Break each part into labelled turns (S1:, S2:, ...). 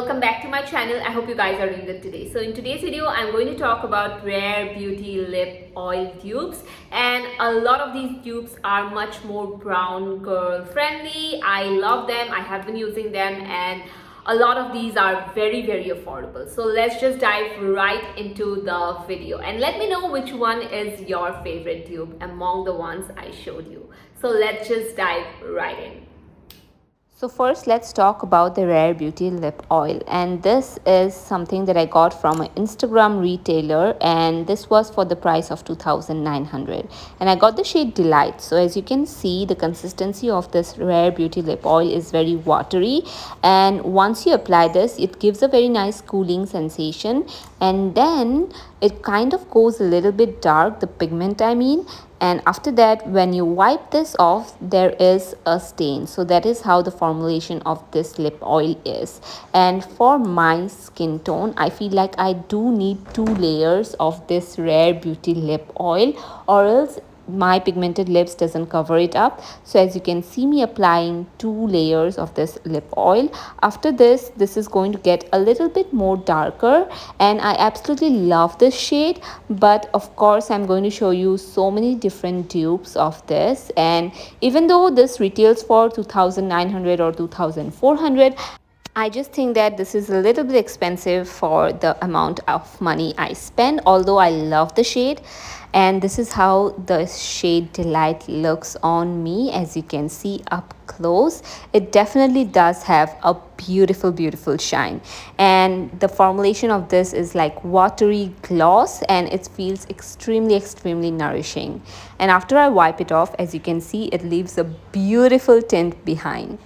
S1: welcome back to my channel. I hope you guys are doing good today. So in today's video, I'm going to talk about Rare Beauty Lip Oil dupes, and a lot of these dupes are much more brown girl friendly. I love them. I have been using them, and a lot of these are very affordable. So let's just dive right into the video and let me know which one is your favorite dupe among the ones I showed you. So let's just dive right in. So first let's talk about the Rare Beauty Lip Oil, and this is something that I got from an Instagram retailer, and this was for the price of 2,900, and I got the shade Delight. So as you can see, the consistency of this Rare Beauty Lip Oil is very watery, and once you apply this, it gives a very nice cooling sensation, and then it kind of goes a little bit dark, the pigment I mean, and after that when you wipe this off there is a stain. So that is how the formulation of this lip oil is, and for my skin tone I feel like I do need 2 layers of this Rare Beauty Lip Oil, or else my pigmented lips doesn't cover it up. So as you can see me applying 2 layers of this lip oil. After this is going to get a little bit more darker, and I absolutely love this shade, but of course I'm going to show you so many different dupes of this, and even though this retails for 2,900 or 2,400, I just think that this is a little bit expensive for the amount of money I spend, although I love the shade. And this is how the shade Delight looks on me. As you can see up close, it definitely does have a beautiful shine, and the formulation of this is like watery gloss, and it feels extremely nourishing. And after I wipe it off, as you can see, it leaves a beautiful tint behind.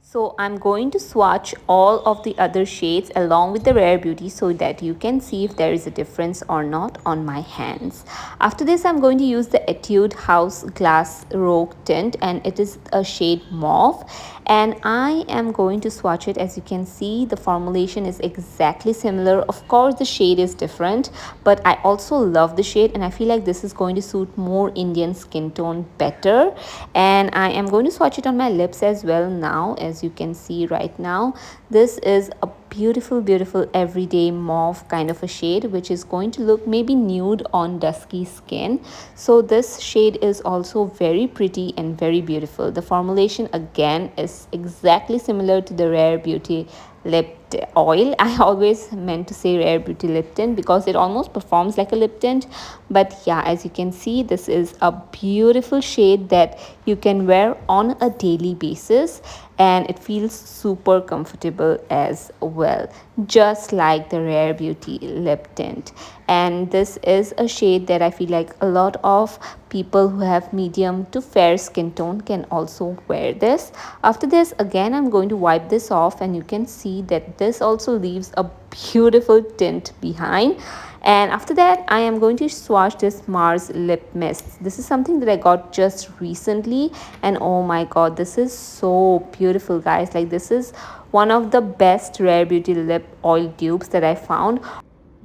S1: So I'm going to swatch all of the other shades along with the Rare Beauty so that you can see if there is a difference or not on my hands. After this, I'm going to use the Etude House Glass Rogue Tint, and it is a shade Mauve, and I am going to swatch it. As you can see, the formulation is exactly similar. Of course the shade is different, but I also love the shade, and I feel like this is going to suit more Indian skin tone better. And I am going to swatch it on my lips as well now. As you can see right now, this is a beautiful everyday mauve kind of a shade, which is going to look maybe nude on dusky skin. So this shade is also very pretty and very beautiful. The formulation again is exactly similar to the Rare Beauty Lip Oil. I always meant to say Rare Beauty Lip Tint because it almost performs like a lip tint, but yeah, as you can see, this is a beautiful shade that you can wear on a daily basis, and it feels super comfortable as well, just like the Rare Beauty Lip Tint. And this is a shade that I feel like a lot of people who have medium to fair skin tone can also wear this. After this, again I'm going to wipe this off, and you can see that this also leaves a beautiful tint behind. And after that, I am going to swatch this Mars Lip Mist. This is something that I got just recently, and oh my god, this is so beautiful, guys. Like, this is one of the best Rare Beauty Lip Oil dupes that I found.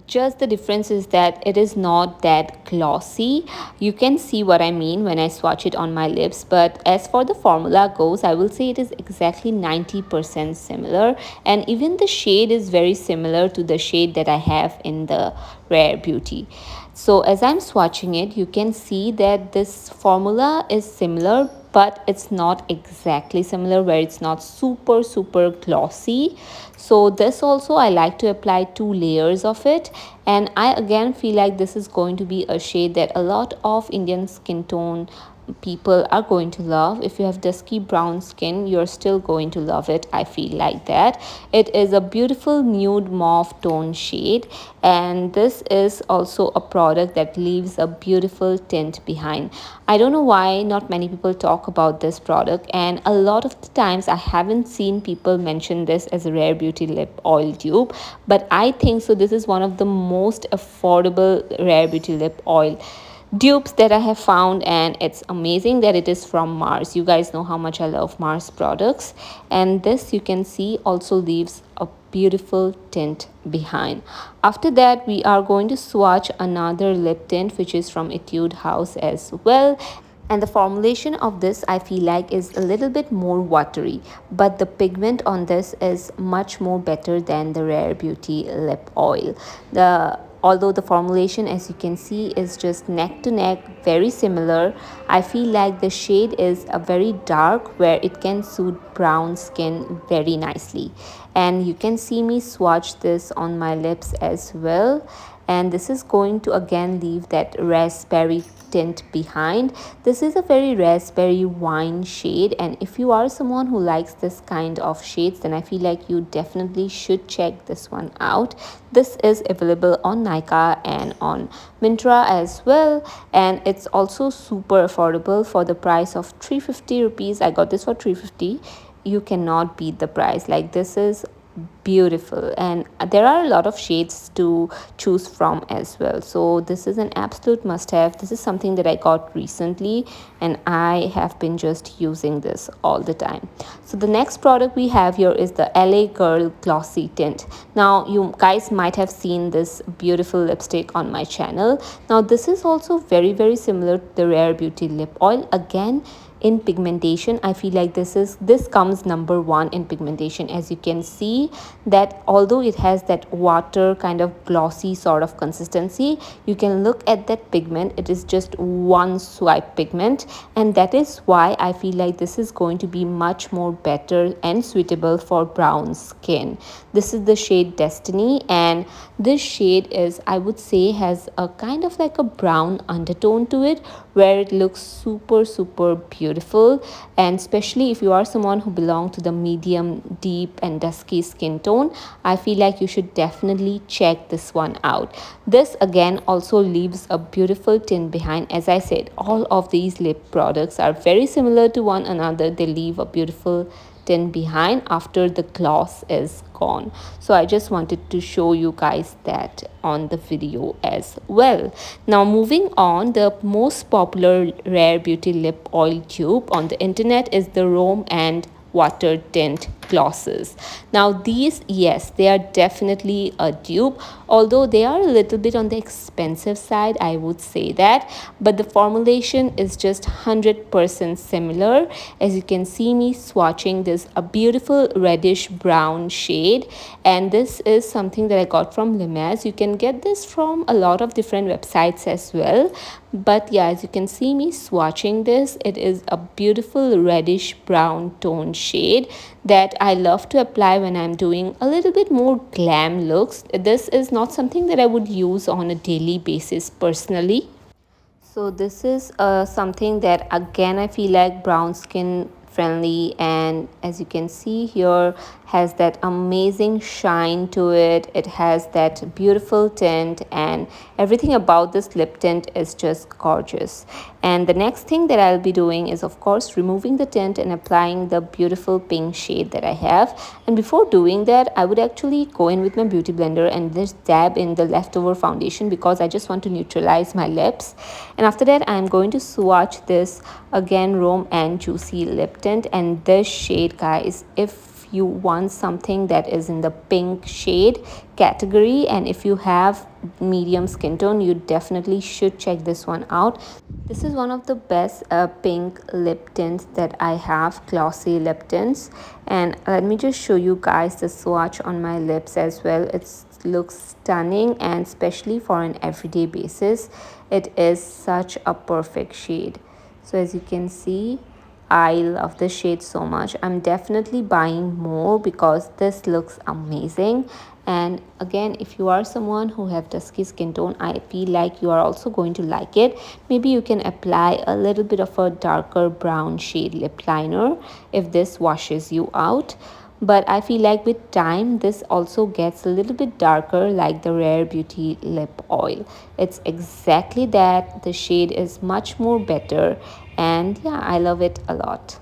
S1: Just the difference is that it is not that glossy. You can see what I mean when I swatch it on my lips, but as for the formula goes, I will say it is exactly 90% similar, and even the shade is very similar to the shade that I have in the Rare Beauty. So as I'm swatching it, you can see that this formula is similar, but it's not exactly similar, where it's not super glossy. So this also I like to apply 2 layers of it, and I again feel like this is going to be a shade that a lot of Indian skin tone people are going to love. If you have dusky brown skin, you're still going to love it. I feel like that. It is a beautiful nude mauve tone shade, and this is also a product that leaves a beautiful tint behind. I don't know why not many people talk about this product, and a lot of the times I haven't seen people mention this as a Rare Beauty Lip Oil dupe, but I think so this is one of the most affordable Rare Beauty Lip Oil dupes that I have found, and it's amazing that it is from Mars. You guys know how much I love Mars products, and this, you can see, also leaves a beautiful tint behind. After that, we are going to swatch another lip tint which is from Etude House as well, And the formulation of this I feel like is a little bit more watery, but the pigment on this is much more better than the Rare Beauty lip oil. Although the formulation, as you can see, is just neck to neck, very similar, I feel like the shade is a very dark where it can suit brown skin very nicely. And you can see me swatch this on my lips as well, and this is going to again leave that raspberry tint behind. This is a very raspberry wine shade, and if you are someone who likes this kind of shades, then I feel like you definitely should check this one out. This is available on Nykaa and on Myntra as well, and it's also super affordable for the price of 350 rupees. I got this for 350. You cannot beat the price. Like, this is beautiful, and there are a lot of shades to choose from as well, so this is an absolute must have. This is something that I got recently and I have been just using this all the time. So the next product we have here is the LA Girl Glossy Tint. Now you guys might have seen this beautiful lipstick on my channel. Now this is also very similar to the Rare Beauty lip oil. Again, in pigmentation, I feel like this comes number one in pigmentation. As you can see, that although it has that water kind of glossy sort of consistency, you can look at that pigment, it is just one swipe pigment, and that is why I feel like this is going to be much more better and suitable for brown skin. This is the shade Destiny, and this shade is, I would say, has a kind of like a brown undertone to it, where it looks super beautiful. And especially if you are someone who belongs to the medium, deep and dusky skin tone, I feel like you should definitely check this one out. This again also leaves a beautiful tint behind. As I said, all of these lip products are very similar to one another. They leave a beautiful tint behind after the gloss is gone. So I just wanted to show you guys that on the video as well. Now moving on, the most popular Rare Beauty lip oil dupe on the internet is the Rom&nd water tint glosses. Now these, yes, they are definitely a dupe, although they are a little bit on the expensive side, I would say that, but the formulation is just 100% similar. As you can see me swatching this, a beautiful reddish brown shade, and this is something that I got from Limaze. You can get this from a lot of different websites as well, but yeah, as you can see me swatching this, it is a beautiful reddish brown tone shade that I love to apply when I'm doing a little bit more glam looks. This is not something that I would use on a daily basis personally. So this is something that again I feel like brown skin friendly, and as you can see here, has that amazing shine to it. It has that beautiful tint, and everything about this lip tint is just gorgeous. And the next thing that I'll be doing is, of course, removing the tint and applying the beautiful pink shade that I have. And before doing that, I would actually go in with my beauty blender and just dab in the leftover foundation, because I just want to neutralize my lips. And after that, I'm going to swatch this again, Rom&nd Juicy Lip Tint. And this shade, guys, if you want something that is in the pink shade category, and if you have medium skin tone, you definitely should check this one out. This is one of the best pink lip tints that I have, glossy lip tints. And let me just show you guys the swatch on my lips as well. It looks stunning, and especially for an everyday basis, it is such a perfect shade. So as you can see, I love this shade so much. I'm definitely buying more because this looks amazing. And again, if you are someone who have dusky skin tone, I feel like you are also going to like it. Maybe you can apply a little bit of a darker brown shade lip liner if this washes you out. But I feel like with time, this also gets a little bit darker, like the Rare Beauty lip oil. It's exactly that. The shade is much more better, and yeah, I love it a lot.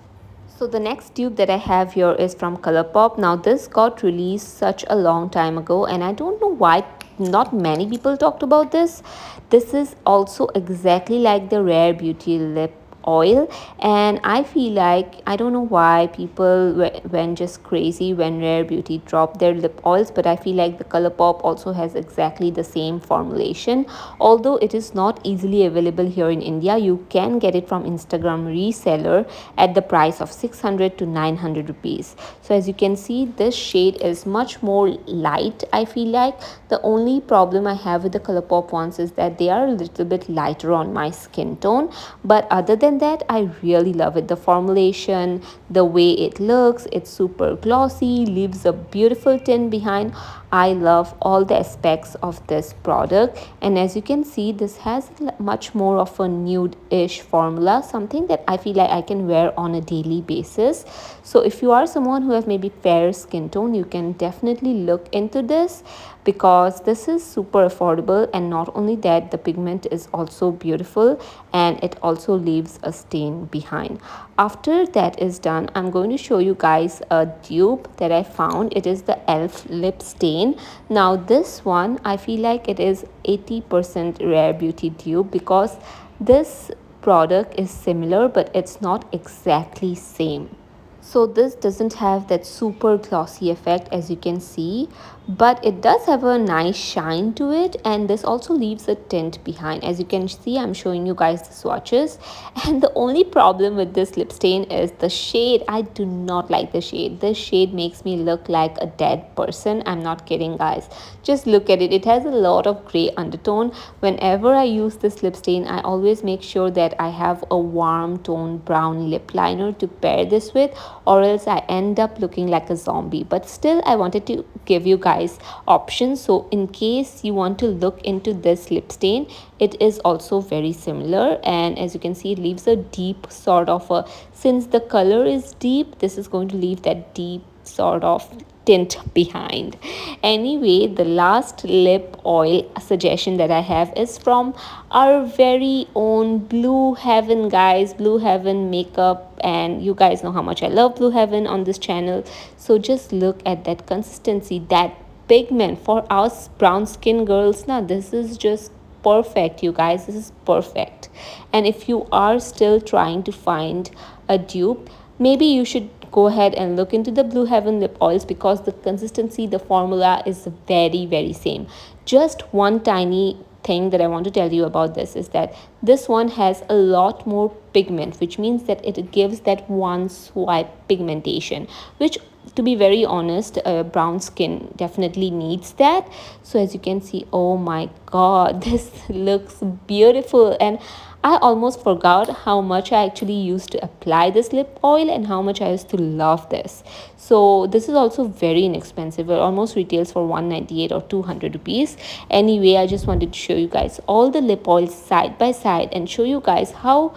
S1: So the next dupe that I have here is from Colourpop. Now this got released such a long time ago, and I don't know why not many people talked about this. This is also exactly like the Rare Beauty lip oil, and I feel like, I don't know why people went just crazy when Rare Beauty dropped their lip oils, but I feel like the Colourpop also has exactly the same formulation. Although it is not easily available here in India, you can get it from Instagram reseller at the price of 600 to 900 rupees. So as you can see, this shade is much more light. I feel like the only problem I have with the Colourpop ones is that they are a little bit lighter on my skin tone, but other than that, I really love it. The formulation, the way it looks, it's super glossy, leaves a beautiful tint behind. I love all the aspects of this product, and as you can see, this has much more of a nude-ish formula, something that I feel like I can wear on a daily basis. So if you are someone who have maybe fair skin tone, you can definitely look into this, because this is super affordable, and not only that, the pigment is also beautiful and it also leaves a stain behind. After that is done, I'm going to show you guys a dupe that I found. It is the elf lip stain. Now this one, I feel like it is 80% Rare Beauty dupe, because this product is similar but it's not exactly same. So this doesn't have that super glossy effect, as you can see, but it does have a nice shine to it, and this also leaves a tint behind. As you can see, I'm showing you guys the swatches, and the only problem with this lip stain is the shade. I do not like the shade. This shade makes me look like a dead person. I'm not kidding, guys. Just look at it. It has a lot of gray undertone. Whenever I use this lip stain, I always make sure that I have a warm tone brown lip liner to pair this with, or else I end up looking like a zombie. But still, I wanted to give you guys options, so in case you want to look into this lip stain, it is also very similar, and as you can see, it leaves a deep sort of a, since the color is deep, this is going to leave that deep sort of tint behind. Anyway, the last lip oil suggestion that I have is from our very own Blue Heaven, guys. Blue Heaven makeup, and you guys know how much I love Blue Heaven on this channel. So just look at that consistency, that pigment for us brown skin girls. Now this is just perfect, you guys. This is perfect. And if you are still trying to find a dupe, maybe you should go ahead and look into the Blue Heaven lip oils, because the consistency, the formula is very same. Just one tiny thing that I want to tell you about this is that this one has a lot more pigment, which means that it gives that one swipe pigmentation, which, to be very honest, brown skin definitely needs that. So as you can see, oh my god, this looks beautiful, and I almost forgot how much I actually used to apply this lip oil and how much I used to love this. So this is also very inexpensive. It almost retails for 198 or 200 rupees. Anyway, I just wanted to show you guys all the lip oils side by side and show you guys how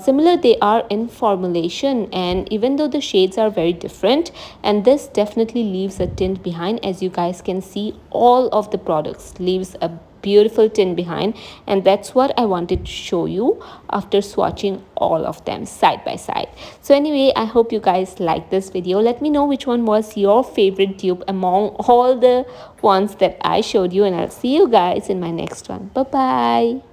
S1: similar they are in formulation, and even though the shades are very different, and this definitely leaves a tint behind. As you guys can see, all of the products leaves a beautiful tint behind, and that's what I wanted to show you after swatching all of them side by side. So anyway, I hope you guys like this video. Let me know which one was your favorite dupe among all the ones that I showed you, and I'll see you guys in my next one. Bye bye.